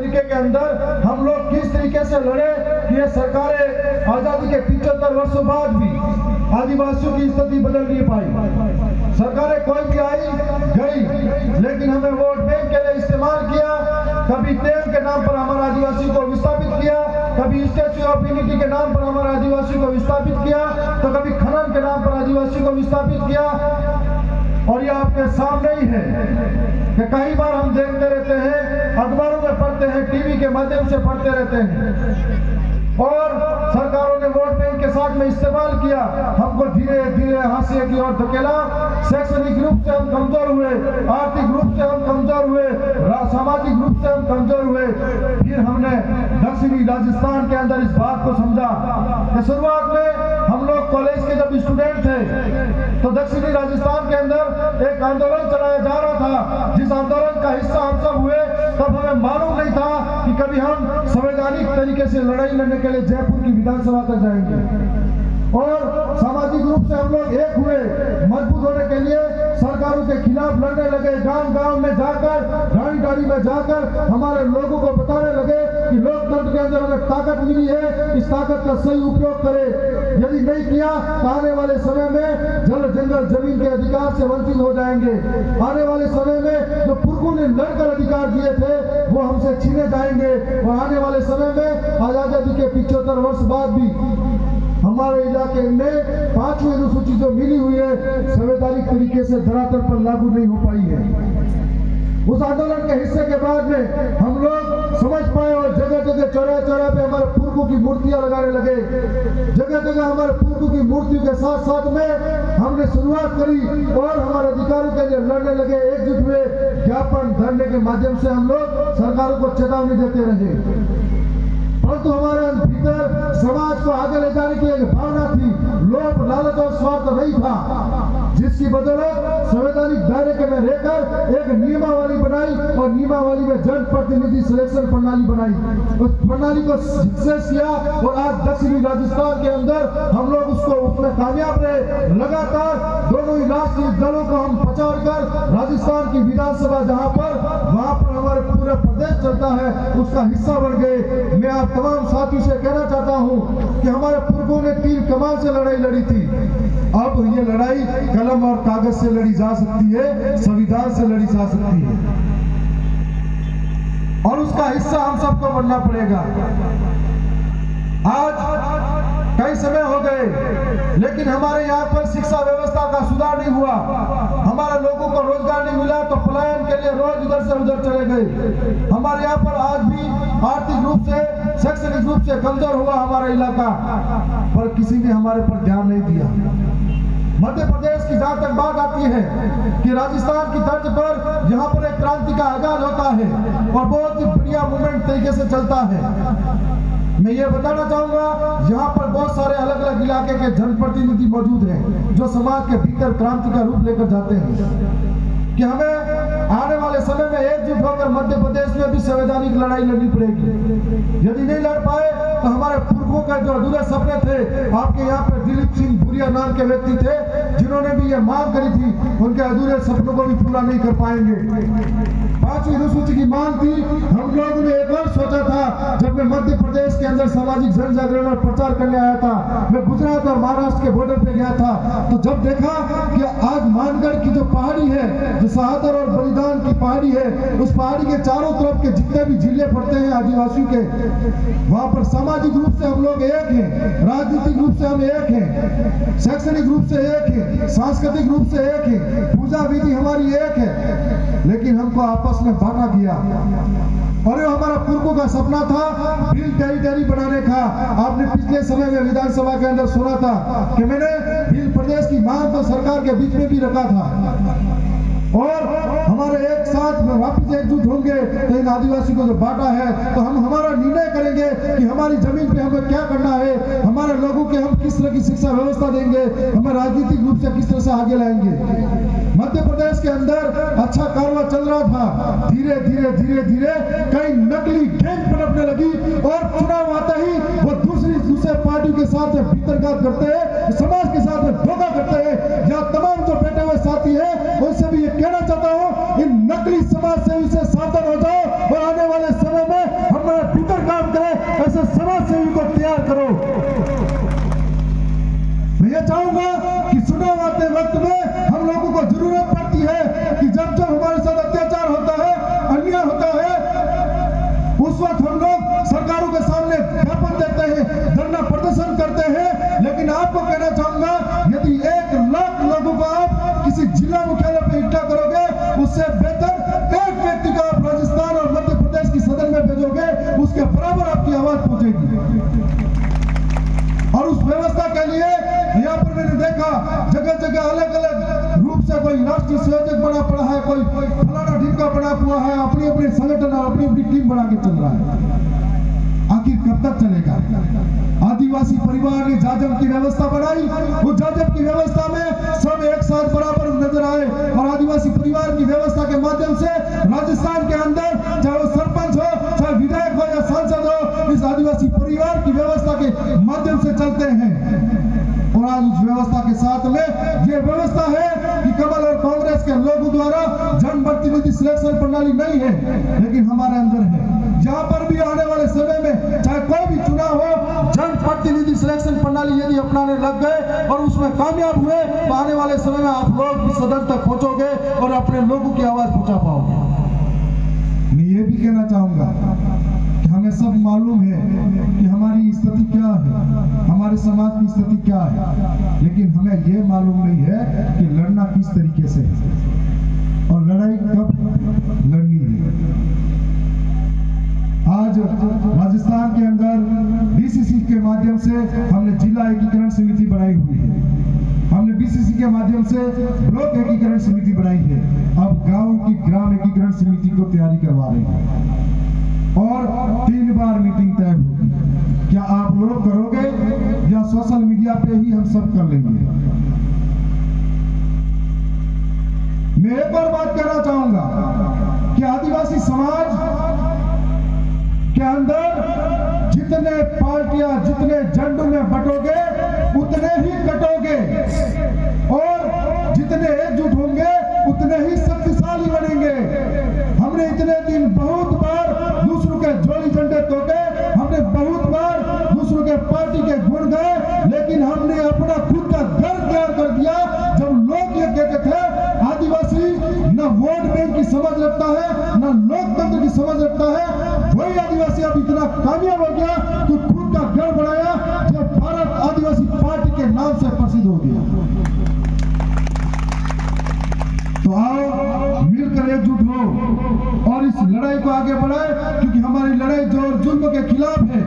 तरीके के अंदर हम लोग किस तरीके से लड़े कि ये सरकारें आजादी के 75 वर्षों बाद भी आदिवासियों की स्थिति बदल नहीं पाई। सरकारें कोई भी आई गई, लेकिन हमें वोट बैंक के लिए इस्तेमाल किया। कभी टेम के नाम पर हमारे आदिवासी को विस्थापित किया, कभी स्टैच्यू ऑफ यूनिटी के नाम पर हमारे आदिवासी को विस्थापित किया, तो कभी खनन के नाम पर आदिवासी को विस्थापित किया। और ये आपके सामने ही है कि कई बार हम देखते रहते हैं, अखबारों में पढ़ते हैं, टीवी के माध्यम से पढ़ते रहते हैं, और सरकारों ने वोट बैंक के साथ में इस्तेमाल किया। हमको धीरे धीरे हाशिए की ओर धकेला। शैक्षणिक रूप से हम कमजोर हुए, आर्थिक रूप से हम कमजोर हुए, सामाजिक रूप से हम कमजोर हुए। फिर हमने दक्षिणी राजस्थान के अंदर इस बात को समझा कि शुरुआत में हम लोग कॉलेज के जब स्टूडेंट थे तो दक्षिणी राजस्थान के अंदर एक आंदोलन चलाया जा रहा था, जिस आंदोलन का हिस्सा हम सब हुए। तब हमें मालूम नहीं था कि कभी हम संवैधानिक तरीके से लड़ाई लड़ने के लिए जयपुर की विधानसभा तक जाएंगे। और सामाजिक रूप से हम लोग एक हुए, मजबूत होने के लिए सरकारों के खिलाफ लड़ने लगे। गांव गांव में जाकर, गाड़ी गाड़ी में जाकर हमारे लोगों को बताने लगे कि लोकतंत्र के अंदर हमें ताकत मिली है, इस ताकत का सही उपयोग करें। यदि नहीं किया तो आने वाले समय में जल जंगल जमीन के अधिकार से वंचित हो जाएंगे। आने वाले समय में जो पुरखों ने लड़कर अधिकार दिए थे वो हमसे छीने जाएंगे। और आने वाले समय में आजादी के 75 वर्ष बाद भी हमारे इलाके में 5वीं अनुसूची जो मिली हुई है, संवैधानिक तरीके से धरातल पर लागू नहीं हो पाई है। उस आंदोलन के हिस्से के बाद में हम लोग समझ पाए और जगह जगह चौराहे चौराहे पे हमारे पुरखों की मूर्तियां लगाने लगे। जगह जगह हमारे पुरखों की मूर्तियों के साथ साथ में हमने शुरुआत करी और हमारे अधिकारों के लिए लड़ने लगे, एकजुट हुए। ज्ञापन धरने के माध्यम से हम लोग सरकारों को चेतावनी देते रहे, परंतु हमारे भीतर समाज को आगे ले जाने की एक भावना थी। लोभ, लालच और स्वार्थ नहीं था, जिसकी बदौलत संवैधानिक दायरे के में रहकर एक नियमावली बनाई और नियमावली में जन प्रतिनिधि सिलेक्शन प्रणाली बनाई। उस प्रणाली को सक्सेस किया और आज दक्षिणी राजस्थान के अंदर हम लोग उसमें कामयाब रहे। लगातार दोनों ही राष्ट्रीय दलों को हम पछाड़ कर राजस्थान की विधानसभा जहां पर वहां पर हमारे पूरा प्रदेश चलता है, उसका हिस्सा बन गए। मैं आप तमाम साथियों से कहना चाहता हूं कि हमारे पुरखों ने 3 कमाल से लड़ाई लड़ी थी। अब ये लड़ाई कलम और कागज से लड़ी जा सकती है, संविधान से लड़ी जा सकती है, और उसका हिस्सा हम सबको बनना पड़ेगा। आज कई समय हो गए, लेकिन हमारे यहाँ पर शिक्षा व्यवस्था का सुधार नहीं हुआ। हमारे लोगों को रोजगार नहीं मिला तो पलायन के लिए रोज इधर से उधर चले गए। हमारे यहाँ पर आज भी आर्थिक रूप से, शैक्षणिक रूप से कमजोर हुआ हमारा इलाका, पर किसी ने हमारे पर ध्यान नहीं दिया। मध्य प्रदेश की जहां तक बात आती है कि राजस्थान की तर्ज पर यहाँ पर एक क्रांति का आगाज होता है और बहुत ही बढ़िया मूवमेंट तरीके से चलता है। मैं ये बताना चाहूंगा, यहाँ पर बहुत सारे अलग अलग इलाके के जनप्रतिनिधि मौजूद हैं जो समाज के भीतर क्रांति का रूप लेकर जाते हैं कि हमें आने वाले समय में एकजुट होकर मध्य प्रदेश में भी संवैधानिक लड़ाई लड़नी पड़ेगी। यदि नहीं लड़ पाए तो हमारे पुरखों का जो अधूरे सपने थे, आपके यहाँ पर दिलीप सिंह भूरिया नाम के व्यक्ति थे जिन्होंने भी ये मांग करी थी, उनके अधूरे सपनों को भी पूरा नहीं कर पाएंगे। 5वीं अनुसूची की मांग थी। हम लोगों ने एक और सोचा था, जब मैं मध्य प्रदेश के अंदर सामाजिक जन जागरण और प्रचार करने आया था, मैं गुजरात और महाराष्ट्र के बॉर्डर पे गया था, तो जब देखा कि आज मानगढ़ की जो पहाड़ी है, जो शहादत और बलिदान की पहाड़ी है, उस पहाड़ी के चारों तरफ के जितने भी जिले पड़ते हैं आदिवासियों के, वहां पर सामाजिक रूप से हम लोग एक हैं, राजनीतिक रूप से हम एक हैं, शैक्षणिक रूप से एक हैं, सांस्कृतिक रूप से एक हैं, पूजा विधि हमारी एक है, लेकिन हमको आपस में बांटा गया। और ये हमारा पुरखों का सपना था बिल टेरिटरी बनाने का। आपने पिछले समय में विधानसभा के अंदर सुना था कि मैंने बिल प्रदेश की मांग तो सरकार के बीच में भी रखा था, और हमारे एक साथ में वापिस एकजुट होंगे तो इन आदिवासी को जो बांटा है, तो हम हमारा निर्णय करेंगे कि हमारी जमीन पे हमें क्या करना है, हमारे लोगों के हम किस तरह की शिक्षा व्यवस्था देंगे, हमें राजनीतिक रूप से किस तरह से आगे लाएंगे। मध्य प्रदेश के अंदर अच्छा कारवा चल रहा था, धीरे धीरे धीरे धीरे कई नकली गैंग पनपने लगी और चुनाव आते ही वो दूसरे पार्टी के साथ भीतरघात करते हैं, समाज के साथ धोखा करते हैं। यहाँ तमाम जो बैठे हुए साथी हैं उनसे भी ये कहना चाहता हूँ, इन नकली समाज सेवी से सावधान हो जाओ और आने वाले समय में कर्मयोगी को तैयार करो। मैं ये चाहूंगा कि चुनाव आते वक्त में हम लोगों को जरूरत पड़ती है कि जब जब हमारे साथ अत्याचार होता है, अन्याय होता है, उस वक्त हम लोग सरकारों के सामने ज्ञापन देते हैं, धरना प्रदर्शन करते हैं। लेकिन आपको कहना चाहूंगा, यदि 1 लाख लोगों को आप किसी जिला मुख्यालय पर इकट्ठा करोगे, उससे बेहतर एक व्यक्ति को आप राजस्थान और मध्य प्रदेश की सदन में भेजोगे, उसके बराबर आपकी आवाज पहुंचेगी। और उस व्यवस्था के लिए यहाँ पर मैंने देखा जगह जगह अलग अलग रूप से कोई राष्ट्रीय संयोजक बना पड़ा है, कोई फलाना ढिमका बना हुआ है, अपनी अपनी संगठन और अपनी अपनी टीम बना के चल रहा है। आखिर कब तक चलेगा? आदिवासी परिवार ने जाजम की व्यवस्था बनाई, उस जाजम की व्यवस्था में सब एक साथ बराबर नजर आए और आदिवासी परिवार की व्यवस्था के माध्यम से राजस्थान के अंदर चाहे वो सरपंच हो, चाहे विधायक हो या सांसद हो, इस आदिवासी परिवार की व्यवस्था के माध्यम से चलते हैं। और आज उस व्यवस्था के साथ में ये व्यवस्था है कि कमल और कांग्रेस के लोगों द्वारा जन प्रतिनिधि सिलेक्शन प्रणाली नहीं है, लेकिन हमारे अंदर है। यहाँ पर भी आने वाले समय में चाहे कोई भी चुनाव हो, जन प्रतिनिधि सिलेक्शन प्रणाली यदि अपनाने लग गए और उसमें कामयाब हुए, तो आने वाले समय में आप लोग भी सदन तक पहुंचोगे और अपने लोगों की आवाज पहुंचा पाओगे। मैं ये भी कहना चाहूंगा कि हमें सब मालूम है कि हमारी स्थिति क्या है, हमारे समाज की स्थिति क्या है, लेकिन हमें ये मालूम नहीं है कि लड़ना किस तरीके से है और लड़ाई कब लड़नी है। आज राजस्थान के अंदर बीसीसी के माध्यम से हमने जिला एकीकरण समिति बनाई हुई है, हमने बीसीसी के माध्यम से ब्लॉक एकीकरण समिति बनाई है, अब गांव की ग्राम एकीकरण समिति को तैयारी करवा रहे हैं और 3 बार मीटिंग तय होगी। क्या आप लोग करोगे या सोशल मीडिया पे ही हम सब कर लेंगे? मैं एक और बात कहना चाहूंगा कि आदिवासी समाज के अंदर जितने पार्टियां, जितने झंडों में बटोगे उतने ही कटोगे और जितने एकजुट होंगे उतने ही शक्तिशाली बनेंगे। हमने इतने दिन बहुत बार दूसरों के झोली झंडे तोड़े, हमने बहुत बार दूसरों के पार्टी के गुण गाए, लेकिन हमने अपना खुद का घर तैयार कर दिया। जब लोग ये कहते थे आदिवासी न वोट बैंक की समझ रखता है, न लोकतंत्र की समझ रखता है, वही आदिवासी अब इतना कामयाब हो गया कि खुद का घर बनाया, जो भारत आदिवासी पार्टी के नाम से प्रसिद्ध हो गया। तो आओ मिलकर एकजुट हो और इस लड़ाई को आगे बढ़ाए, क्योंकि हमारी लड़ाई जो जुल्म के खिलाफ है।